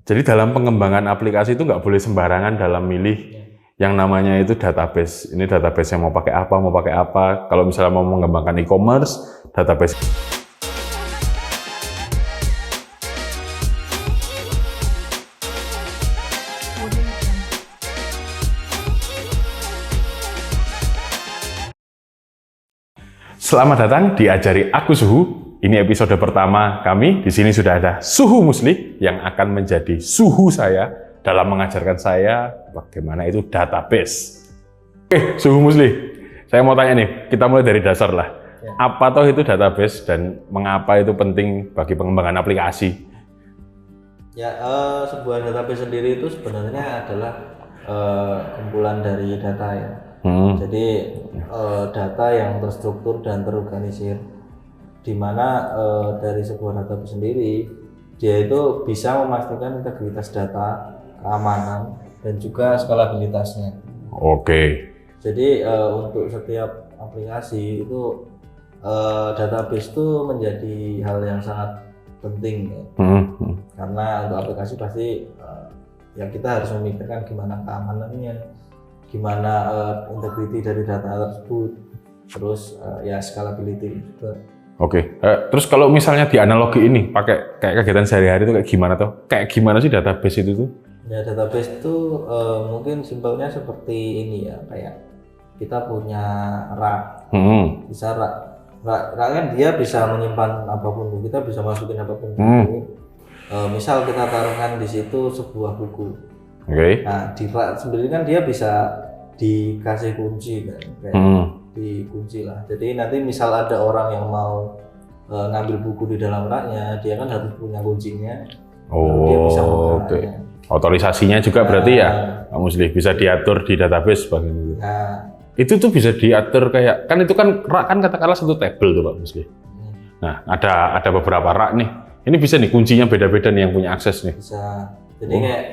Jadi dalam pengembangan aplikasi itu nggak boleh sembarangan dalam milih yang namanya itu database. Ini database yang mau pakai apa. Kalau misalnya mau mengembangkan e-commerce, database. Selamat datang di Ajari Aku Suhu. Ini episode pertama kami. Di sini sudah ada Suhu Musli yang akan menjadi suhu saya dalam mengajarkan saya bagaimana itu database. Oke, Suhu Musli. Saya mau tanya nih, kita mulai dari dasar lah. Ya. Apa toh itu database dan mengapa itu penting bagi pengembangan aplikasi? Ya, sebuah database sendiri itu sebenarnya adalah kumpulan dari data ya. Jadi data yang terstruktur dan terorganisir, di mana dari sebuah database sendiri dia itu bisa memastikan integritas data, keamanan, dan juga skalabilitasnya. Oke. Jadi untuk setiap aplikasi itu database itu menjadi hal yang sangat penting ya. Karena untuk aplikasi pasti ya kita harus memikirkan gimana keamanannya, gimana integrity dari data tersebut, terus ya scalability juga. Oke, terus kalau misalnya di analogi ini pakai kayak kegiatan sehari-hari itu kayak gimana tuh? Kayak gimana sih database itu tuh? Ya, database itu mungkin simpelnya seperti ini ya, kayak kita punya rak, bisa rak kan dia bisa menyimpan apapun, kita bisa masukin apapun. Misal kita taruhkan di situ sebuah buku. Oke. Nah, di rak sendiri kan dia bisa dikasih kunci kan, kayak dikunci lah. Jadi nanti misal ada orang yang mau ngambil buku di dalam raknya, dia kan harus punya kuncinya. Dia bisa oke. Otorisasinya juga berarti ya, Pak Musli, bisa diatur di database bagian itu. Itu tuh bisa diatur kayak, kan itu kan rak kan katakanlah satu tabel tuh Pak Musli. Nah, ada beberapa rak nih. Ini bisa nih kuncinya beda-beda nih yang punya akses nih. Bisa. Jadi kayak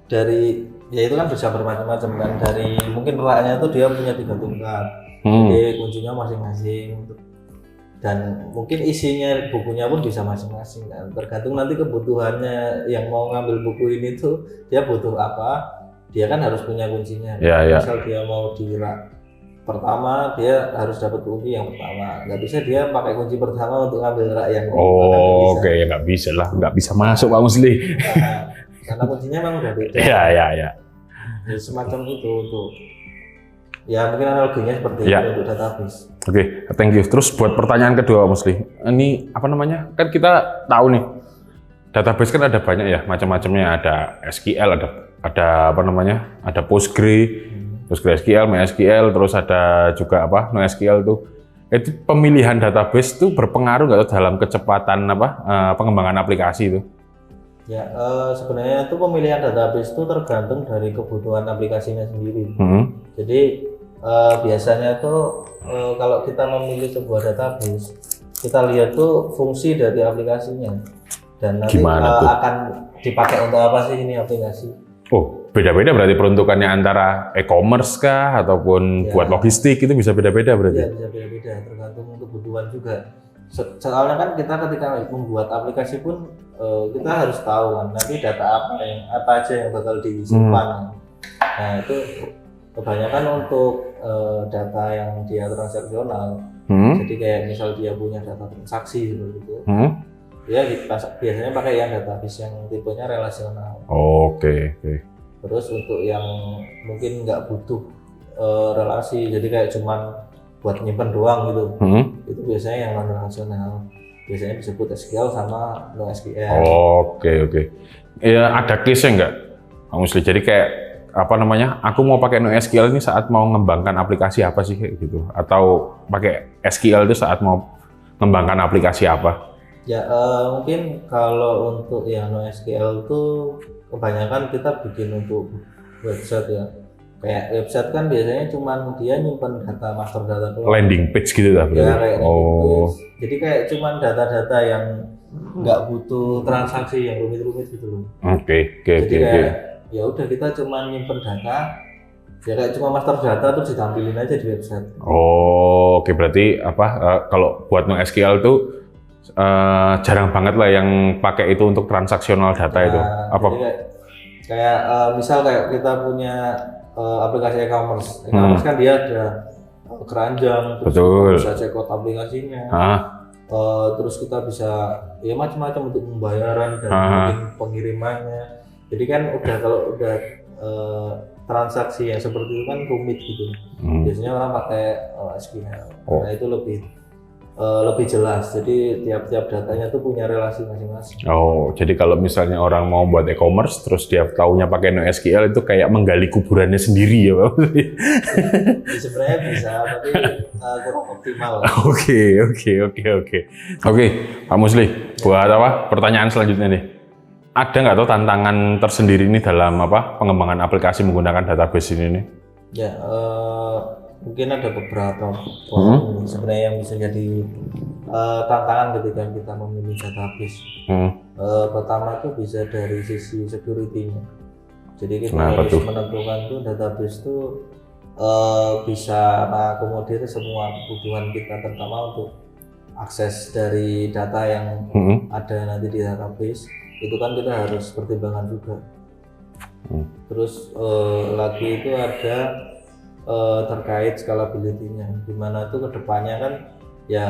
dari ya itu kan bisa bermacam-macam kan, dari mungkin raknya itu dia punya 3 tingkat. Jadi kuncinya masing-masing, dan mungkin isinya bukunya pun bisa masing-masing kan, tergantung nanti kebutuhannya yang mau ngambil buku ini tuh dia butuh apa, dia kan harus punya kuncinya. Misal dia mau di rak pertama, dia harus dapat kunci yang pertama, nggak bisa dia pakai kunci pertama untuk ngambil rak yang oke, ya nggak bisa lah, nggak bisa masuk Pak Musli. Karena kuncinya memang udah beda. Ya, semacam itu untuk ya mungkin analoginya seperti itu untuk database. Oke, thank you. Terus buat pertanyaan kedua Pak Musli, ini apa namanya? Kan kita tahu nih, database kan ada banyak ya macam-macamnya, ada SQL, ada apa namanya? Ada PostgreSQL, MySQL, terus ada juga apa? NoSQL tuh. Itu pemilihan database tuh berpengaruh nggak dalam kecepatan pengembangan aplikasi itu? Ya, sebenarnya itu pemilihan database itu tergantung dari kebutuhan aplikasinya sendiri. Jadi biasanya tuh kalau kita memilih sebuah database, kita lihat tuh fungsi dari aplikasinya dan nanti akan dipakai untuk apa sih ini aplikasi. Oh, beda-beda berarti peruntukannya antara e-commerce kah ataupun buat logistik, itu bisa beda-beda berarti? Ya, bisa beda-beda tergantung kebutuhan juga. Soalnya kan kita ketika membuat aplikasi pun kita harus tahu kan nanti data apa aja yang bakal disimpan. Nah, itu kebanyakan untuk data yang dia transaksional. Jadi kayak misal dia punya data transaksi seperti itu. Ya biasanya pakai yang database yang tipenya relasional. Oke. Terus untuk yang mungkin nggak butuh relasi, jadi kayak cuman buat nyimpen doang gitu, itu biasanya yang non relasional, biasanya disebut SQL sama NoSQL. Oke. Ya ada case-nya nggak, Pak Musli? Jadi kayak apa namanya? Aku mau pakai NoSQL ini saat mau mengembangkan aplikasi apa sih kayak gitu? Atau pakai SQL itu saat mau mengembangkan aplikasi apa? Ya mungkin kalau untuk yang NoSQL itu kebanyakan kita bikin untuk website ya. Kayak website kan biasanya cuman dia nyimpen data master data doang. Landing page gitu lah berarti. Ya kayak page. Jadi kayak cuman data-data yang nggak butuh transaksi yang rumit-rumit gitu loh. Oke. Jadi kayak ya udah kita cuman nyimpen data, ya kayak cuma master data terus ditampilin aja di website. Oke, berarti apa kalau buat NoSQL tuh jarang banget lah yang pakai itu untuk transaksional data itu. Apa? Jadi kayak misal kayak kita punya aplikasi e-commerce kan dia ada keranjang, terus Betul. kita bisa check out aplikasinya. Terus kita bisa ya macam-macam untuk pembayaran dan mungkin pengirimannya. Jadi kan kalau udah transaksi yang seperti itu kan rumit gitu. Biasanya orang pakai SQL. Nah itu lebih jelas. Jadi tiap datanya tuh punya relasi masing-masing. Oh, jadi kalau misalnya orang mau buat e-commerce terus dia taunya pakai NoSQL itu kayak menggali kuburannya sendiri ya, Pak? Sebenarnya bisa, tapi kurang optimal. Oke, Pak Musli, buat apa? Pertanyaan selanjutnya nih. Ada nggak tuh tantangan tersendiri nih dalam pengembangan aplikasi menggunakan database ini nih? Ya, mungkin ada beberapa poin sebenarnya yang bisa jadi tantangan ketika kita memilih database. Pertama itu bisa dari sisi security-nya. Jadi kita harus menentukan tuh database tuh bisa mengakomodir semua kebutuhan kita, terutama untuk akses dari data yang ada nanti di database. Itu kan kita harus pertimbangkan juga. Terus lagi itu ada terkait scalability-nya, dimana itu kedepannya kan ya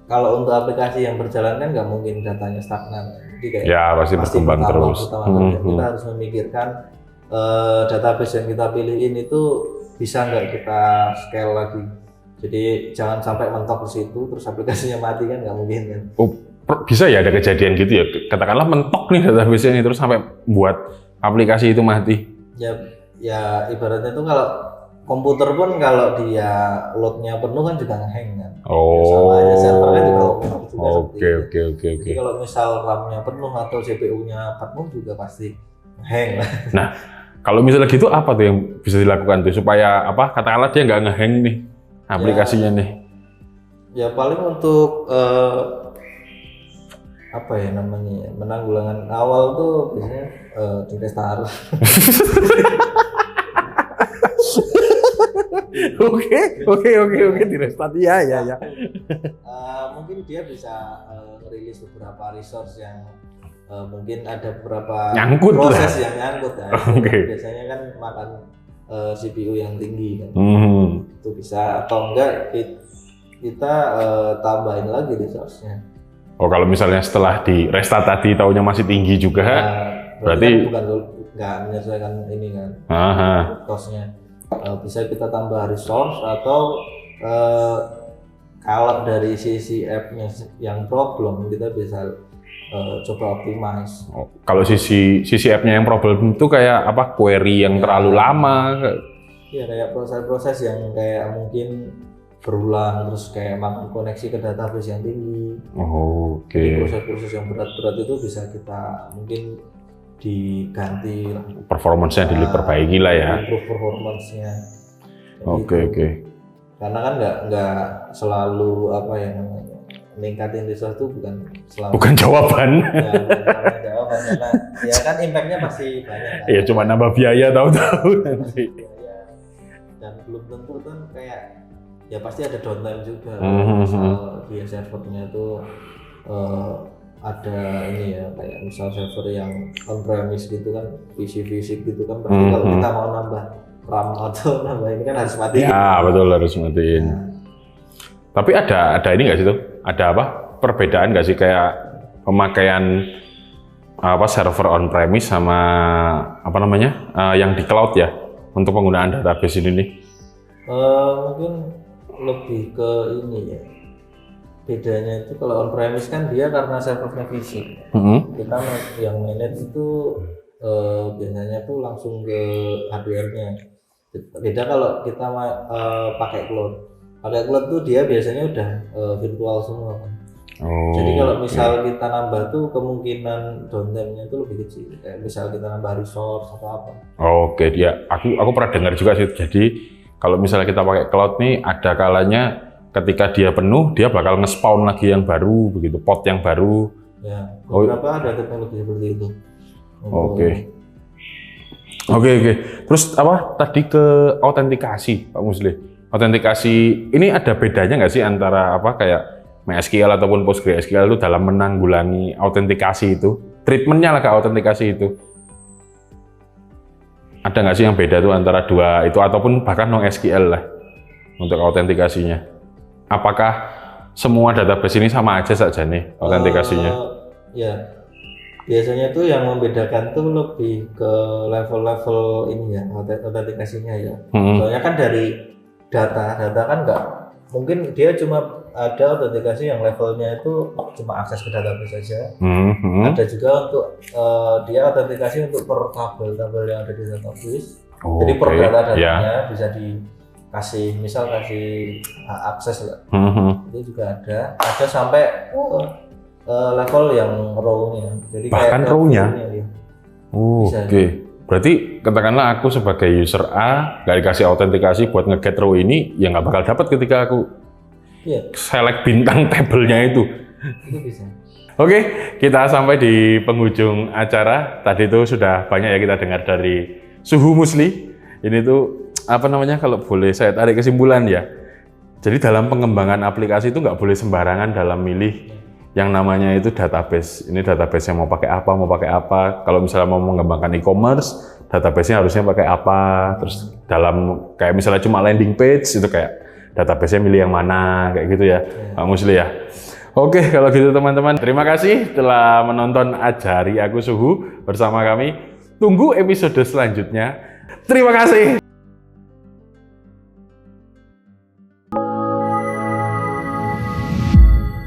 kalau untuk aplikasi yang berjalan kan nggak mungkin datanya stagnan, jadi kayak pasti berkembang terus. Kita harus memikirkan database yang kita pilihin itu bisa nggak kita scale lagi, jadi jangan sampai mentok di situ terus aplikasinya mati kan nggak mungkin kan. Bisa ya ada kejadian gitu ya, katakanlah mentok nih database ini terus sampai buat aplikasi itu mati. Ya ibaratnya itu kalau komputer pun kalau dia loadnya penuh kan juga nge-hang kan. Sama aja servernya juga Oke. Jadi kalau misal RAM-nya penuh atau CPU-nya penuh juga pasti nge-hang lah. Nah, kalau misalnya gitu apa tuh yang bisa dilakukan tuh supaya katakanlah dia nggak nge-hang nih aplikasinya nih? Ya paling untuk menanggulangan awal tuh biasanya di restart. Oke, di restart ya. Mungkin dia bisa rilis beberapa resource yang mungkin ada beberapa proses yang nyangkut ya. Biasanya kan makan CPU yang tinggi kan. Itu bisa, atau enggak kita tambahin lagi resource-nya. Kalau misalnya setelah di restart tadi taunya masih tinggi juga, berarti kan nggak menyesuaikan ini kan cost-nya. Bisa kita tambah resource atau kalau dari sisi app-nya yang problem kita bisa coba optimize. Kalau sisi app-nya yang problem itu kayak query yang terlalu lama? Iya, kayak proses-proses yang kayak mungkin berulang, terus kayak makan koneksi ke database yang tinggi. Jadi proses-proses yang berat-berat itu bisa kita mungkin diganti lah. Performance-nya diperbaiki lah ya. Improve performance-nya. Oke. Karena kan nggak selalu meningkatin resource itu bukan jawaban. Bukan jawaban, karena ya kan impact-nya pasti banyak kan. Iya, cuma nambah biaya tahu-tahu nanti. Dan belum tentu kan kayak ya pasti ada downtime juga. Misal dia servernya tuh ada ini ya, kayak misal server yang on-premise gitu kan, PC fisik gitu kan, pasti kalau kita mau nambah RAM atau nambah ini kan harus matiin. Ya betul, harus matiin. Tapi ada ini nggak sih tuh? Ada perbedaan nggak sih kayak pemakaian server on-premise sama yang di cloud ya untuk penggunaan database ini nih? Mungkin lebih ke ini ya, bedanya itu kalau on premise kan dia karena servernya fisik, kita yang manage itu biasanya tuh langsung ke hardware-nya. Beda kalau kita pakai cloud tuh dia biasanya udah virtual semua kan. Jadi kalau misal kita nambah tuh kemungkinan downtime-nya itu lebih kecil. Kayak misal kita nambah resource atau apa. Dia aku pernah dengar juga sih. Jadi kalau misalnya kita pakai cloud nih, ada kalanya ketika dia penuh, dia bakal nge-spawn lagi yang baru, begitu, pot yang baru. Ya, beberapa ada teknologi seperti itu. Oke. Terus tadi ke autentikasi, Pak Musli. Autentikasi ini ada bedanya nggak sih antara kayak MySQL ataupun PostgreSQL itu dalam menanggulangi autentikasi itu, treatmentnya lah ke autentikasi itu. Ada nggak sih yang beda tuh antara dua itu ataupun bahkan NoSQL lah untuk autentikasinya? Apakah semua database ini sama aja saja nih autentikasinya? Ya, biasanya tuh yang membedakan tuh lebih ke level-level ini ya autentikasinya ya. Soalnya kan dari data kan nggak mungkin dia cuma ada autentikasi yang levelnya itu cuma akses ke database saja. Ada juga untuk dia autentikasi untuk per tabel yang ada di database. Jadi per datanya bisa dikasih, misal kasih akses lah. Itu juga ada sampai level yang row-nya. Jadi bahkan row-nya. Ya. Oke. Berarti katakanlah aku sebagai user A nggak dikasih autentikasi buat nge-get row ini, ya nggak bakal dapat ketika aku select bintang tabelnya itu. Itu bisa. Oke, kita sampai di penghujung acara. Tadi itu sudah banyak ya kita dengar dari Suhu Musli. Ini tuh apa namanya, kalau boleh saya tarik kesimpulan ya. Jadi dalam pengembangan aplikasi itu nggak boleh sembarangan dalam milih yang namanya itu database. Ini database yang mau pakai apa. Kalau misalnya mau mengembangkan e-commerce, database-nya harusnya pakai apa. Terus dalam kayak misalnya cuma landing page itu kayak database-nya milih yang mana, kayak gitu ya, Pak Musli ya. Oke, kalau gitu teman-teman, terima kasih telah menonton Ajari Aku Suhu bersama kami. Tunggu episode selanjutnya. Terima kasih.